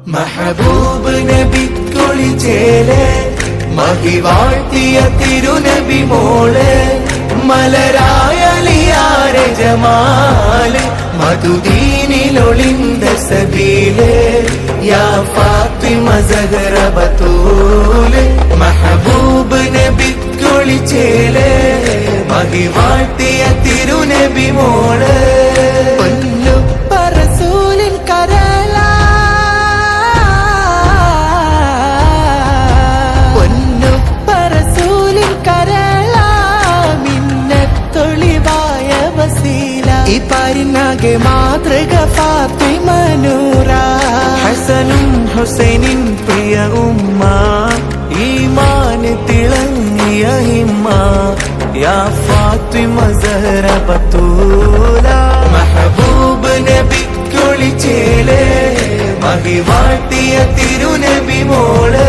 മഹബൂബ് നബിക്കൊളിച്ചേലെ മഹിവാഴ്ത്തിയ തിരുനബി മോള് മലരായലിയാരെ ജമാല് മധുദീനിലൊളിന്ത സബീല് യാ ഫാത്തിമ സഹറ ബതൂല് മഹബൂബ് നബിക്കൊളിച്ചേലെ മഹിവാഴ്ത്തിയ തിരുനബി മോള് പാരിനാകെ മാതൃക ഫാത്തിമ നൂറ ഹസനും ഹുസൈനിൻ പ്രിയ ഉമ്മ ഈമാൻ തിളങ്ങിയ ഹിമ്മ യാ ഫാത്തിമ സഹറ ബതൂല മഹബൂബ് നബിക്കൊളിച്ചേലെ മഹിവാഴ്ത്തിയ തിരുനബി മോള്